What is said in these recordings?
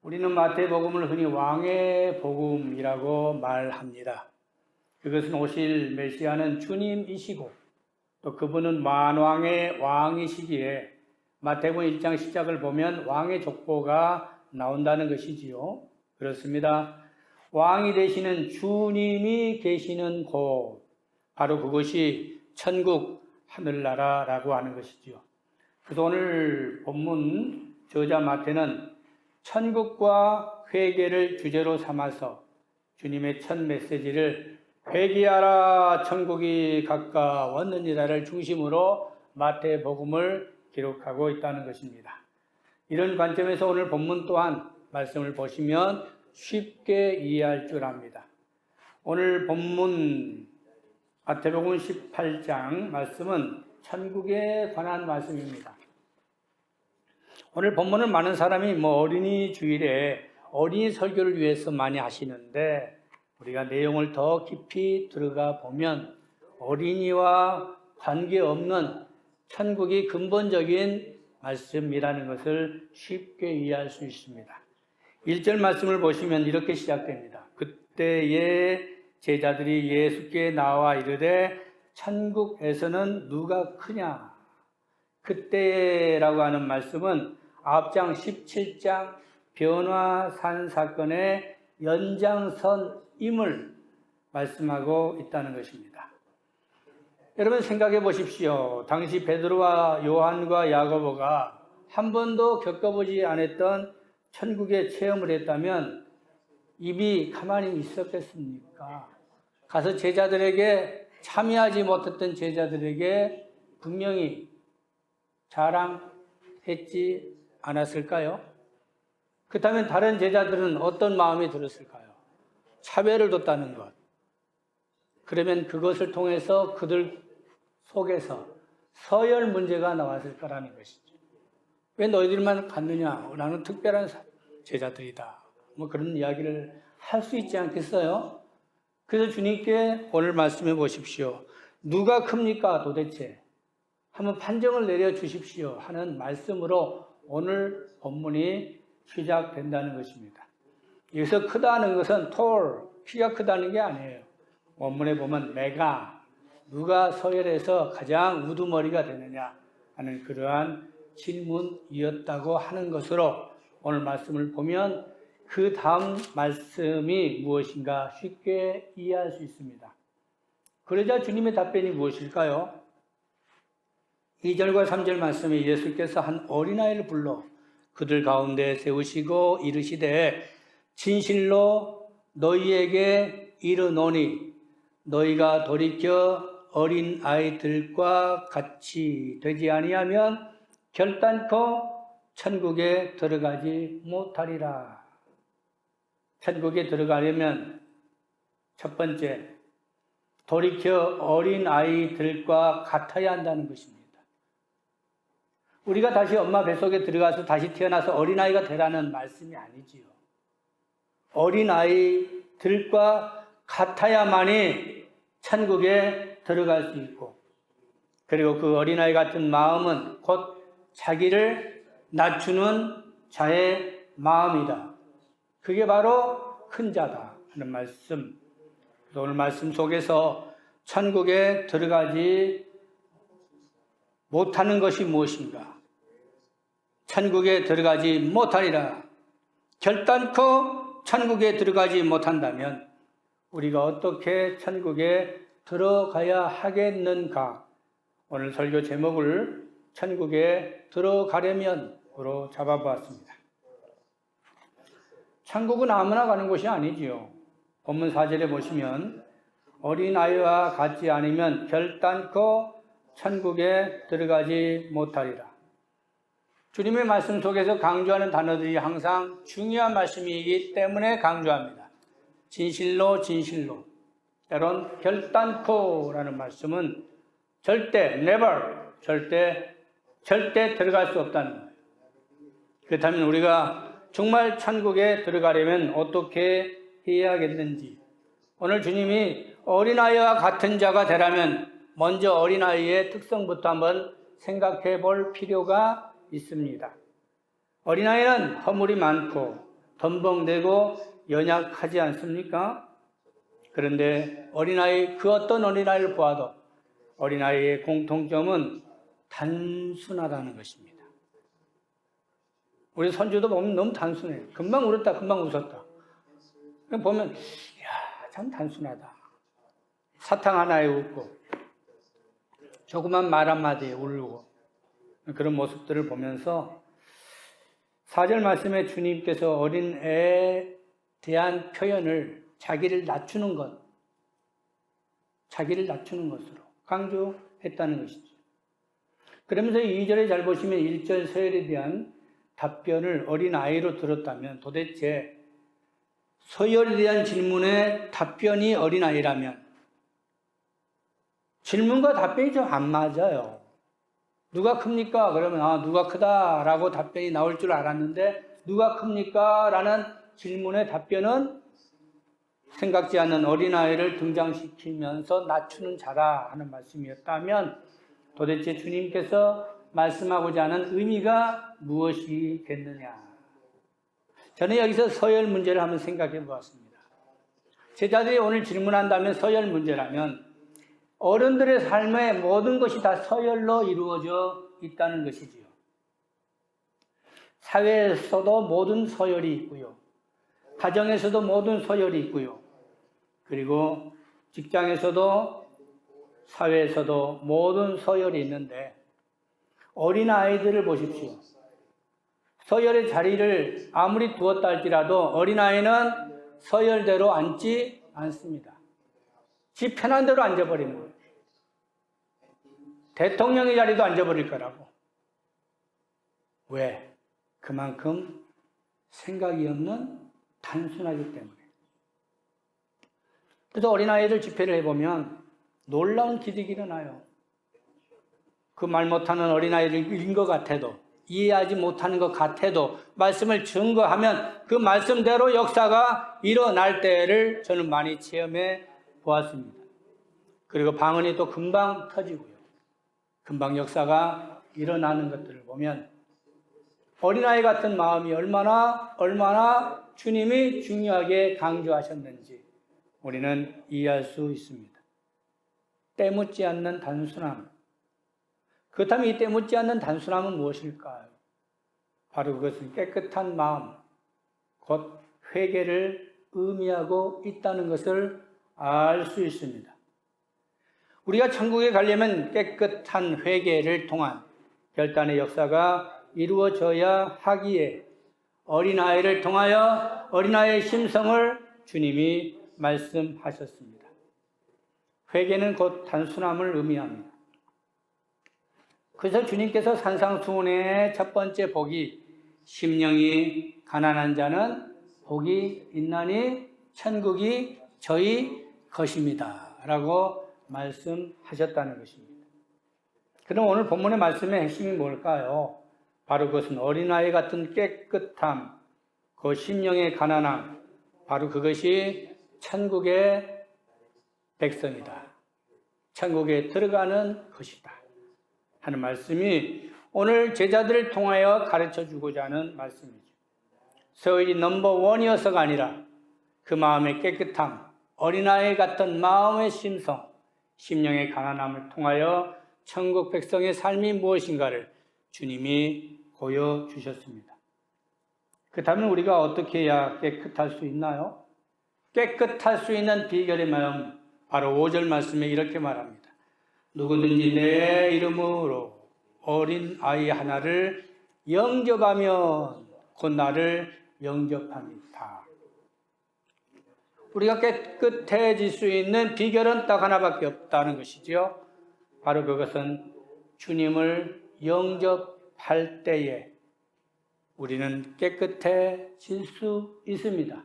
우리는 마태복음을 흔히 왕의 복음이라고 말합니다. 그것은 오실 메시아는 주님이시고 또 그분은 만왕의 왕이시기에 마태복음 1장 시작을 보면 왕의 족보가 나온다는 것이지요. 그렇습니다. 왕이 되시는 주님이 계시는 곳, 바로 그것이 천국 하늘나라라고 하는 것이지요. 그래서 오늘 본문 저자 마태는 천국과 회개를 주제로 삼아서 주님의 첫 메시지를 회개하라 천국이 가까웠느니라를 중심으로 마태복음을 기록하고 있다는 것입니다. 이런 관점에서 오늘 본문 또한 말씀을 보시면 쉽게 이해할 줄 압니다. 오늘 본문 마태복음 18장 말씀은 천국에 관한 말씀입니다. 오늘 본문은 많은 사람이 어린이 주일에 어린이 설교를 위해서 많이 하시는데 우리가 내용을 더 깊이 들어가 보면 어린이와 관계없는 천국이 근본적인 말씀이라는 것을 쉽게 이해할 수 있습니다. 1절 말씀을 보시면 이렇게 시작됩니다. 그때의 제자들이 예수께 나와 이르되 천국에서는 누가 크냐? 그때라고 하는 말씀은 앞장 17장 변화산 사건의 연장선임을 말씀하고 있다는 것입니다. 여러분 생각해 보십시오. 당시 베드로와 요한과 야고보가 한 번도 겪어보지 않았던 천국의 체험을 했다면 입이 가만히 있었겠습니까? 가서 제자들에게 참여하지 못했던 제자들에게 분명히 자랑했지 않았을까요? 그렇다면 다른 제자들은 어떤 마음이 들었을까요? 차별을 뒀다는 것. 그러면 그것을 통해서 그들 속에서 서열 문제가 나왔을 거라는 것이죠. 왜 너희들만 갔느냐? 나는 특별한 제자들이다. 그런 이야기를 할 수 있지 않겠어요? 그래서 주님께 오늘 말씀해 보십시오. 누가 큽니까 도대체? 한번 판정을 내려 주십시오 하는 말씀으로 오늘 본문이 시작된다는 것입니다. 여기서 크다는 것은 키가 크다는 게 아니에요. 원문에 보면 메가, 누가 서열에서 가장 우두머리가 되느냐 하는 그러한 질문이었다고 하는 것으로 오늘 말씀을 보면 그 다음 말씀이 무엇인가 쉽게 이해할 수 있습니다. 그러자 주님의 답변이 무엇일까요? 2절과 3절 말씀에 예수께서 한 어린아이를 불러 그들 가운데 세우시고 이르시되 진실로 너희에게 이르노니 너희가 돌이켜 어린 아이들과 같이 되지 아니하면 결단코 천국에 들어가지 못하리라. 천국에 들어가려면 첫 번째, 돌이켜 어린 아이들과 같아야 한다는 것입니다. 우리가 다시 엄마 뱃속에 들어가서 다시 태어나서 어린아이가 되라는 말씀이 아니지요. 어린아이들과 같아야만이 천국에 들어갈 수 있고, 그리고 그 어린아이 같은 마음은 곧 자기를 낮추는 자의 마음이다. 그게 바로 큰 자다 하는 말씀. 오늘 말씀 속에서 천국에 들어가지 못하는 것이 무엇인가? 천국에 들어가지 못하리라. 결단코 천국에 들어가지 못한다면 우리가 어떻게 천국에 들어가야 하겠는가? 오늘 설교 제목을 천국에 들어가려면으로 잡아보았습니다. 천국은 아무나 가는 곳이 아니지요. 본문 4절에 보시면 어린아이와 같지 않으면 결단코 천국에 들어가지 못하리라. 주님의 말씀 속에서 강조하는 단어들이 항상 중요한 말씀이기 때문에 강조합니다. 진실로 진실로. 때론 결단코라는 말씀은 절대, never, 절대 들어갈 수 없다는 거예요. 그렇다면 우리가 정말 천국에 들어가려면 어떻게 해야겠는지, 오늘 주님이 어린아이와 같은 자가 되라면 먼저 어린아이의 특성부터 한번 생각해 볼 필요가 있습니다. 어린아이는 허물이 많고 덤벙대고 연약하지 않습니까? 그런데 어린아이, 그 어떤 어린아이를 보아도 어린아이의 공통점은 단순하다는 것입니다. 우리 손주도 보면 너무 단순해요. 금방 울었다, 금방 웃었다. 보면, 이야, 참 단순하다. 사탕 하나에 웃고, 조그만 말 한마디에 울고, 그런 모습들을 보면서 4절 말씀에 주님께서 어린애에 대한 표현을 자기를 낮추는 것, 자기를 낮추는 것으로 강조했다는 것이죠. 그러면서 2절에 잘 보시면 1절 서열에 대한 답변을 어린아이로 들었다면 도대체 서열에 대한 질문에 답변이 어린아이라면 질문과 답변이 좀 안 맞아요. 누가 큽니까? 그러면 누가 크다라고 답변이 나올 줄 알았는데 누가 큽니까? 라는 질문의 답변은 생각지 않는 어린아이를 등장시키면서 낮추는 자라 하는 말씀이었다면 도대체 주님께서 말씀하고자 하는 의미가 무엇이겠느냐? 저는 여기서 서열 문제를 한번 생각해 보았습니다. 제자들이 오늘 질문한다면 서열 문제라면 어른들의 삶의 모든 것이 다 서열로 이루어져 있다는 것이지요. 사회에서도 모든 서열이 있고요. 가정에서도 모든 서열이 있고요. 그리고 직장에서도 사회에서도 모든 서열이 있는데 어린아이들을 보십시오. 서열의 자리를 아무리 두었다 할지라도 어린아이는 서열대로 앉지 않습니다. 지 편한 대로 앉아버리는 거예요. 대통령의 자리도 앉아버릴 거라고. 왜? 그만큼 생각이 없는 단순하기 때문에. 그래서 어린아이들 집회를 해보면 놀라운 기적이 일어나요. 그 말 못하는 어린아이들인 것 같아도 이해하지 못하는 것 같아도 말씀을 증거하면 그 말씀대로 역사가 일어날 때를 저는 많이 체험해 보았습니다. 그리고 방언이 또 금방 터지고요. 금방 역사가 일어나는 것들을 보면 어린아이 같은 마음이 얼마나 주님이 중요하게 강조하셨는지 우리는 이해할 수 있습니다. 때묻지 않는 단순함. 그렇다면 이 때묻지 않는 단순함은 무엇일까요? 바로 그것은 깨끗한 마음, 곧 회개를 의미하고 있다는 것을 알 수 있습니다. 우리가 천국에 가려면 깨끗한 회개를 통한 결단의 역사가 이루어져야 하기에 어린아이를 통하여 어린아이의 심성을 주님이 말씀하셨습니다. 회개는 곧 단순함을 의미합니다. 그래서 주님께서 산상수훈의 첫 번째 복이 심령이 가난한 자는 복이 있나니 천국이 저희 것입니다. 라고 말씀하셨다는 것입니다. 그럼 오늘 본문의 말씀의 핵심이 뭘까요? 바로 그것은 어린아이 같은 깨끗함, 그 심령의 가난함, 바로 그것이 천국의 백성이다. 천국에 들어가는 것이다. 하는 말씀이 오늘 제자들을 통하여 가르쳐 주고자 하는 말씀이죠. 서열이 넘버원이어서가 아니라 그 마음의 깨끗함, 어린아이 같은 마음의 심성, 심령의 가난함을 통하여 천국 백성의 삶이 무엇인가를 주님이 보여주셨습니다. 그렇다면 우리가 어떻게 해야 깨끗할 수 있나요? 깨끗할 수 있는 비결의 마음, 바로 5절 말씀에 이렇게 말합니다. 누구든지 내 이름으로 어린 아이 하나를 영접하면 곧 나를 영접합니다. 우리가 깨끗해질 수 있는 비결은 딱 하나밖에 없다는 것이죠. 바로 그것은 주님을 영접할 때에 우리는 깨끗해질 수 있습니다.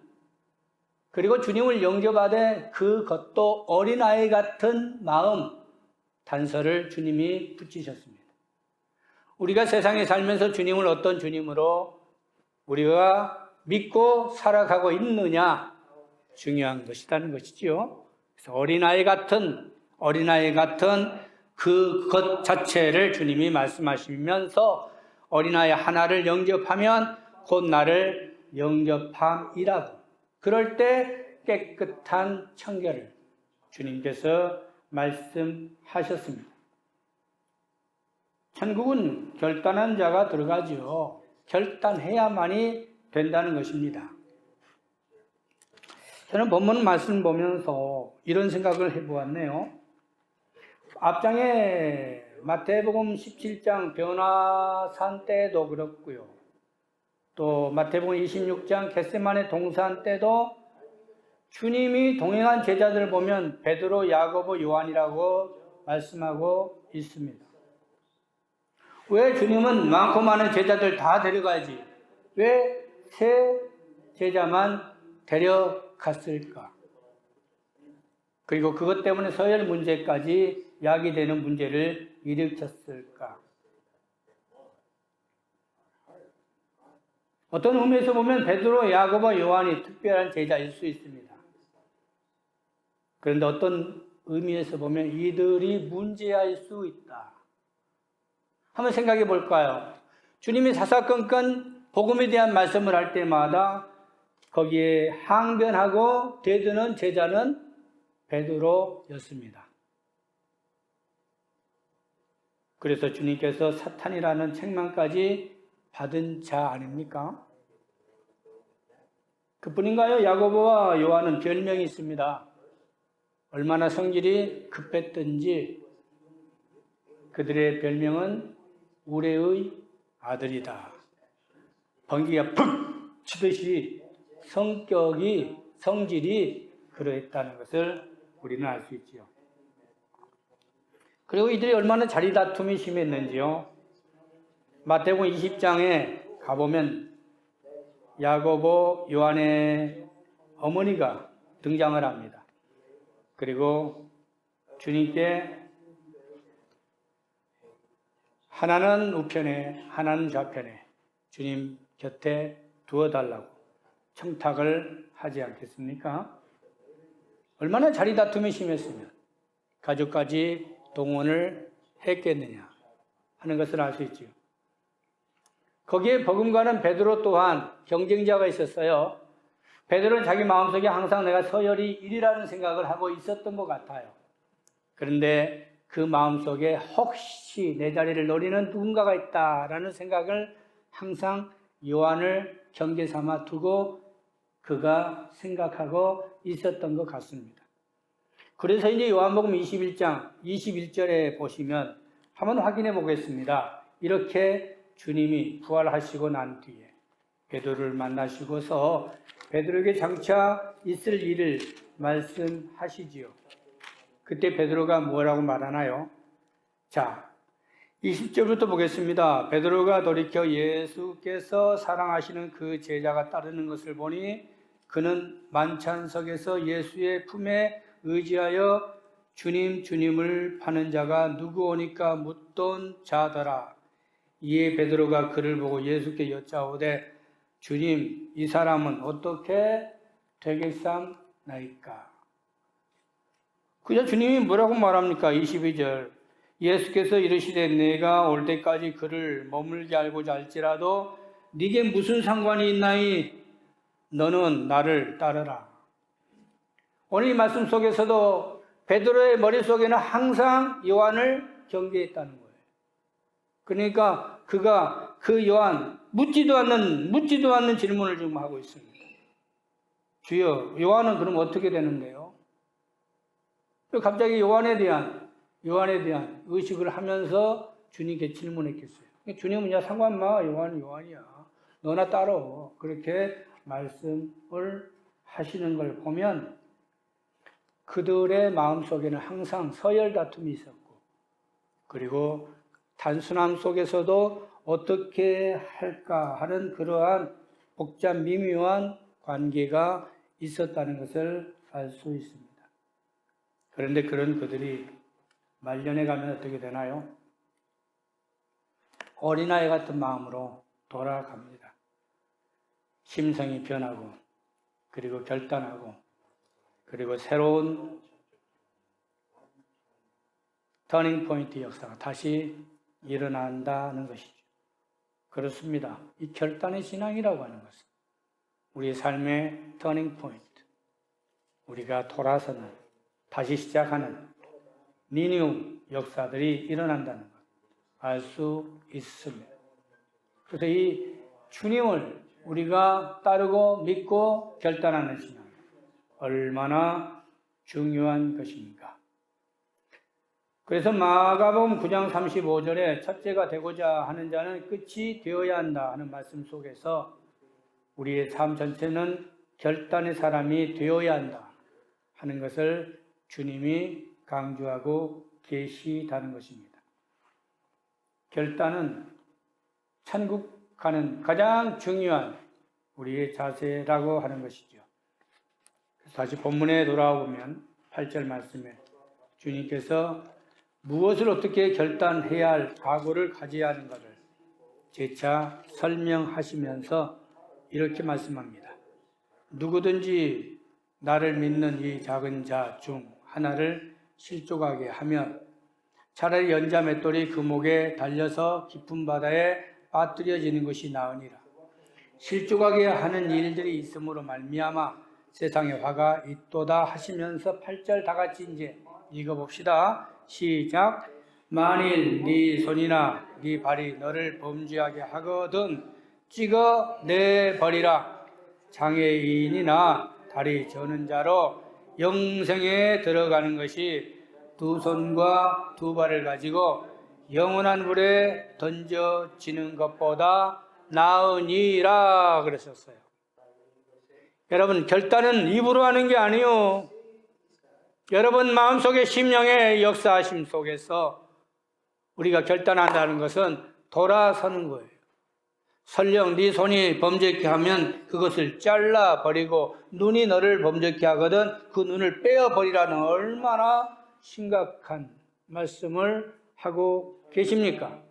그리고 주님을 영접하되 그것도 어린아이 같은 마음, 단서를 주님이 붙이셨습니다. 우리가 세상에 살면서 주님을 어떤 주님으로 우리가 믿고 살아가고 있느냐 중요한 것이라는 것이지요. 그래서 어린아이 같은 그것 자체를 주님이 말씀하시면서 어린아이 하나를 영접하면 곧 나를 영접함이라고. 그럴 때 깨끗한 청결을 주님께서 말씀하셨습니다. 천국은 결단한 자가 들어가지요. 결단해야만이 된다는 것입니다. 저는 본문 말씀 보면서 이런 생각을 해보았네요. 앞장에 마태복음 17장 변화산 때도 그렇고요. 또 마태복음 26장 겟세마네 동산 때도 주님이 동행한 제자들을 보면 베드로, 야고보, 요한이라고 말씀하고 있습니다. 왜 주님은 많고 많은 제자들 다 데려가야지? 왜 세 제자만 데려갔을까? 그리고 그것 때문에 서열 문제까지 야기되는 문제를 일으켰을까? 어떤 의미에서 보면 베드로, 야고보, 요한이 특별한 제자일 수 있습니다. 그런데 어떤 의미에서 보면 이들이 문제일 수 있다. 한번 생각해 볼까요? 주님이 사사건건 복음에 대한 말씀을 할 때마다 거기에 항변하고 대드는 제자는 베드로였습니다. 그래서 주님께서 사탄이라는 책망까지 받은 자 아닙니까? 그뿐인가요? 야고보와 요한은 별명이 있습니다. 얼마나 성질이 급했든지 그들의 별명은 우레의 아들이다. 번개가 푹 치듯이 성질이 그러했다는 것을 우리는 알 수 있지요. 그리고 이들이 얼마나 자리다툼이 심했는지요. 마태복음 20장에 가보면 야고보, 요한의 어머니가 등장을 합니다. 그리고 주님께 하나는 우편에 하나는 좌편에 주님 곁에 두어달라고 청탁을 하지 않겠습니까? 얼마나 자리다툼이 심했으면 가족까지 동원을 했겠느냐 하는 것을 알 수 있지요. 거기에 버금가는 베드로 또한 경쟁자가 있었어요. 베드로는 자기 마음속에 항상 내가 서열이 1위라는 생각을 하고 있었던 것 같아요. 그런데 그 마음속에 혹시 내 자리를 노리는 누군가가 있다라는 생각을 항상 요한을 경계 삼아 두고 그가 생각하고 있었던 것 같습니다. 그래서 이제 요한복음 21장 21절에 보시면 한번 확인해 보겠습니다. 이렇게 주님이 부활하시고 난 뒤에 베드로를 만나시고서 베드로에게 장차 있을 일을 말씀하시지요. 그때 베드로가 뭐라고 말하나요? 자, 20절부터 보겠습니다. 베드로가 돌이켜 예수께서 사랑하시는 그 제자가 따르는 것을 보니 그는 만찬석에서 예수의 품에 의지하여 주님 주님을 파는 자가 누구 오니까 묻던 자더라. 이에 베드로가 그를 보고 예수께 여짜오되 주님 이 사람은 어떻게 되겠삼나이까? 그냥 주님이 뭐라고 말합니까? 22절 예수께서 이르시되 내가 올 때까지 그를 머물게 알고자 할지라도 네게 무슨 상관이 있나이? 너는 나를 따르라. 오늘 이 말씀 속에서도 베드로의 머릿속에는 항상 요한을 경계했다는 거예요. 그러니까 그가 그 요한 묻지도 않는 질문을 지금 하고 있습니다. 주여, 요한은 그럼 어떻게 되는데요? 갑자기 요한에 대한 의식을 하면서 주님께 질문했겠어요. 주님은 야 상관 마, 요한이야. 너나 따라. 그렇게 말씀을 하시는 걸 보면 그들의 마음속에는 항상 서열 다툼이 있었고 그리고 단순함 속에서도 어떻게 할까 하는 그러한 복잡 미묘한 관계가 있었다는 것을 알 수 있습니다. 그런데 그런 그들이 말년에 가면 어떻게 되나요? 어린아이 같은 마음으로 돌아갑니다. 심성이 변하고 그리고 결단하고 그리고 새로운 터닝 포인트 역사가 다시 일어난다는 것이죠. 그렇습니다. 이 결단의 신앙이라고 하는 것은 우리 삶의 터닝 포인트, 우리가 돌아서는, 다시 시작하는 리뉴 역사들이 일어난다는 것 알 수 있습니다. 그래서 이 주님을 우리가 따르고 믿고 결단하는 신앙, 얼마나 중요한 것입니까? 그래서 마가복음 9장 35절에 첫째가 되고자 하는 자는 끝이 되어야 한다 하는 말씀 속에서 우리의 삶 전체는 결단의 사람이 되어야 한다 하는 것을 주님이 강조하고 계시다는 것입니다. 결단은 천국 가는 가장 중요한 우리의 자세라고 하는 것이죠. 다시 본문에 돌아와 보면 8절 말씀에 주님께서 무엇을 어떻게 결단해야 할 각오를 가져야 하는가를 재차 설명하시면서 이렇게 말씀합니다. 누구든지 나를 믿는 이 작은 자 중 하나를 실족하게 하면 차라리 연자 맷돌이 그 목에 달려서 깊은 바다에 빠뜨려지는 것이 나으니라. 실족하게 하는 일들이 있음으로 말미암아 세상에 화가 있도다 하시면서 8절 다 같이 이제 읽어봅시다. 시작. 만일 네 손이나 네 발이 너를 범죄하게 하거든 찍어내버리라. 장애인이나 다리 저는 자로 영생에 들어가는 것이 두 손과 두 발을 가지고 영원한 불에 던져지는 것보다 나으니라 그랬었어요. 여러분, 결단은 입으로 하는 게 아니요. 여러분 마음속의 심령의 역사하심 속에서 우리가 결단한다는 것은 돌아서는 거예요. 설령 네 손이 범죄케 하면 그것을 잘라버리고 눈이 너를 범죄케 하거든 그 눈을 빼어버리라는 얼마나 심각한 말씀을 하고 계십니까?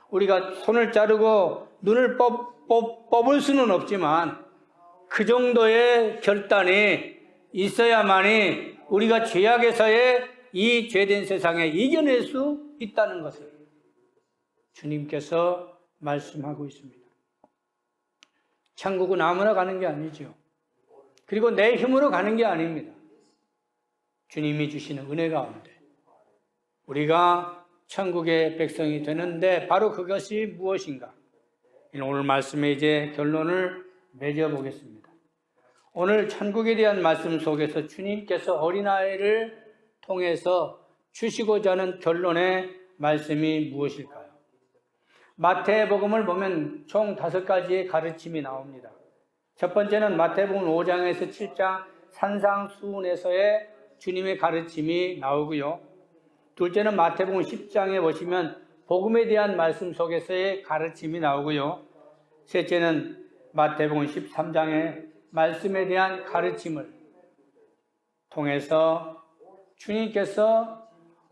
우리가 손을 자르고 눈을 뽑을 수는 없지만 그 정도의 결단이 있어야만이 우리가 죄악에서의 이 죄된 세상에 이겨낼 수 있다는 것을 주님께서 말씀하고 있습니다. 천국은 아무나 가는 게 아니죠. 그리고 내 힘으로 가는 게 아닙니다. 주님이 주시는 은혜 가운데 우리가 천국의 백성이 되는데 바로 그것이 무엇인가? 오늘 말씀에 이제 결론을 맺어보겠습니다. 오늘 천국에 대한 말씀 속에서 주님께서 어린아이를 통해서 주시고자 하는 결론의 말씀이 무엇일까요? 마태복음을 보면 총 5가지의 가르침이 나옵니다. 첫 번째는 마태복음 5장에서 7장 산상수훈에서의 주님의 가르침이 나오고요. 둘째는 마태복음 10장에 보시면 복음에 대한 말씀 속에서의 가르침이 나오고요. 셋째는 마태복음 13장의 말씀에 대한 가르침을 통해서 주님께서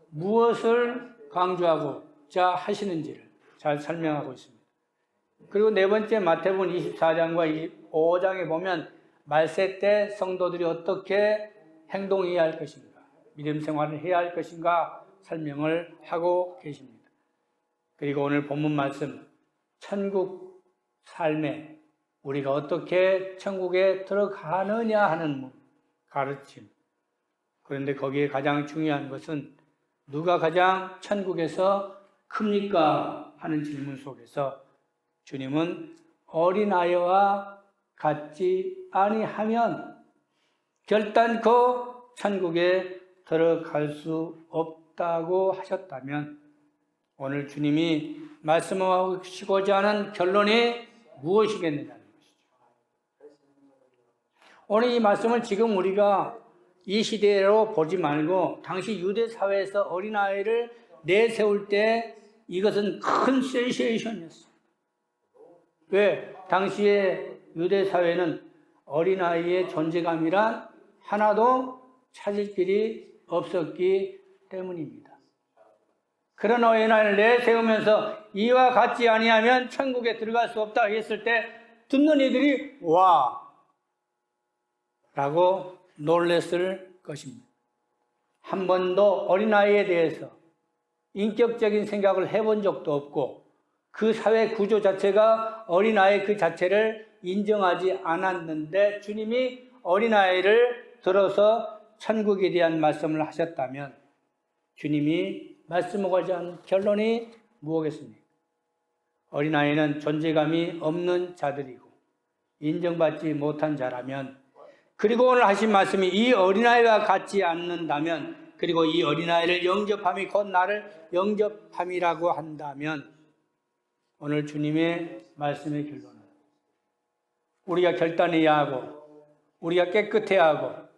무엇을 강조하고자 하시는지를 잘 설명하고 있습니다. 그리고 네 번째 마태복음 24장과 25장에 보면 말세 때 성도들이 어떻게 행동해야 할 것인가, 믿음 생활을 해야 할 것인가 설명을 하고 계십니다. 그리고 오늘 본문 말씀, 천국 삶에 우리가 어떻게 천국에 들어가느냐 하는 가르침. 그런데 거기에 가장 중요한 것은 누가 가장 천국에서 큽니까? 하는 질문 속에서 주님은 어린아이와 같지 아니하면 결단코 천국에 들어갈 수 없다고 하셨다면 오늘 주님이 말씀하시고자 하는 결론이 무엇이겠느냐는 것이죠. 오늘 이 말씀을 지금 우리가 이 시대로 보지 말고 당시 유대 사회에서 어린아이를 내세울 때 이것은 큰 센세이션이었어요. 왜? 당시의 유대 사회는 어린아이의 존재감이란 하나도 찾을 길이 없었기 때문입니다. 그런 어린아이를 내세우면서 이와 같지 아니하면 천국에 들어갈 수 없다 했을 때 듣는 이들이 와! 라고 놀랐을 것입니다. 한 번도 어린아이에 대해서 인격적인 생각을 해본 적도 없고 그 사회 구조 자체가 어린아이 그 자체를 인정하지 않았는데 주님이 어린아이를 들어서 천국에 대한 말씀을 하셨다면 주님이 말씀하고자 한 결론이 무엇겠습니까? 어린아이는 존재감이 없는 자들이고 인정받지 못한 자라면, 그리고 오늘 하신 말씀이 이 어린아이와 같지 않는다면, 그리고 이 어린아이를 영접함이 곧 나를 영접함이라고 한다면, 오늘 주님의 말씀의 결론은 우리가 결단해야 하고 우리가 깨끗해야 하고,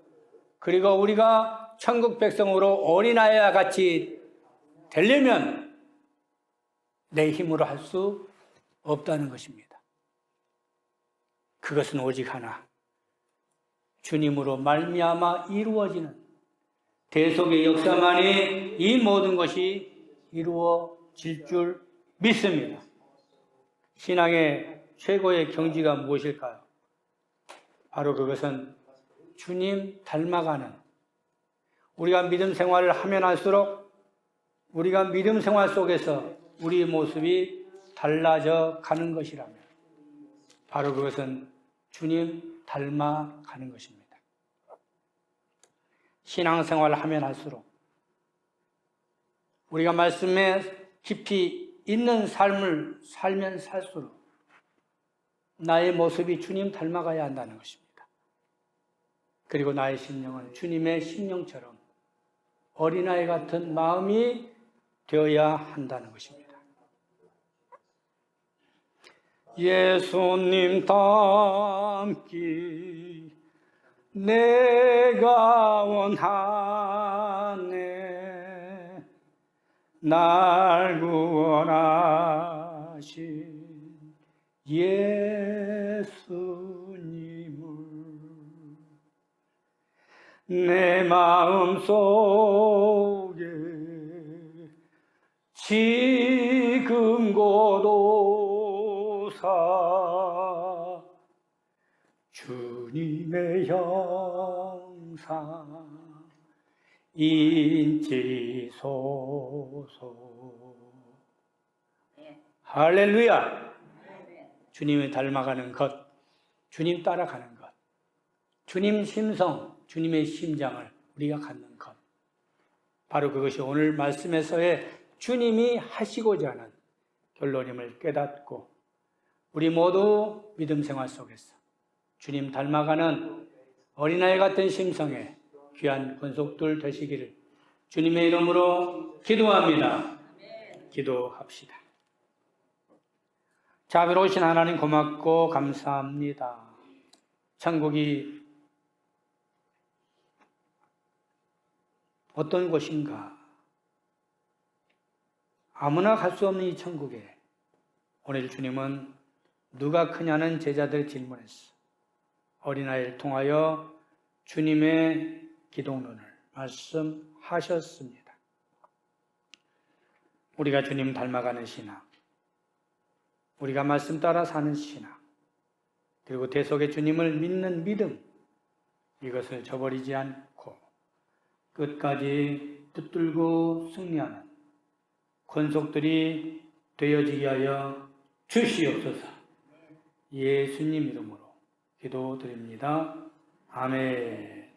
그리고 우리가 천국 백성으로 어린아이와 같이 되려면 내 힘으로 할 수 없다는 것입니다. 그것은 오직 하나, 주님으로 말미암아 이루어지는 대속의 역사만이 이 모든 것이 이루어질 줄 믿습니다. 신앙의 최고의 경지가 무엇일까요? 바로 그것은 주님 닮아가는, 우리가 믿음 생활을 하면 할수록 우리가 믿음 생활 속에서 우리의 모습이 달라져 가는 것이라면 바로 그것은 주님 닮아가는 것입니다. 신앙생활을 하면 할수록 우리가 말씀에 깊이 있는 삶을 살면 살수록 나의 모습이 주님 닮아가야 한다는 것입니다. 그리고 나의 심령은 주님의 심령처럼 어린아이 같은 마음이 되어야 한다는 것입니다. 예수님 닮기 내가 원하네, 날 구원하신 예수님을 내 마음속에 지금 고도사 주님의 형상 인치소서. 할렐루야. 주님을 닮아가는 것, 주님 따라가는 것, 주님 심성, 주님의 심장을 우리가 갖는 것, 바로 그것이 오늘 말씀에서의 주님이 하시고자 하는 결론임을 깨닫고 우리 모두 믿음 생활 속에서 주님 닮아가는 어린아이 같은 심성의 귀한 권속들 되시기를 주님의 이름으로 기도합니다. 기도합시다. 자비로우신 하나님 고맙고 감사합니다. 천국이 어떤 곳인가? 아무나 갈 수 없는 이 천국에 오늘 주님은 누가 크냐는 제자들 질문했어. 어린아이를 통하여 주님의 기독론을 말씀하셨습니다. 우리가 주님 닮아가는 신앙, 우리가 말씀 따라 사는 신앙, 그리고 대속의 주님을 믿는 믿음, 이것을 저버리지 않고 끝까지 붙들고 승리하는 권속들이 되어지게 하여 주시옵소서. 예수님 이름으로 기도드립니다. 아멘.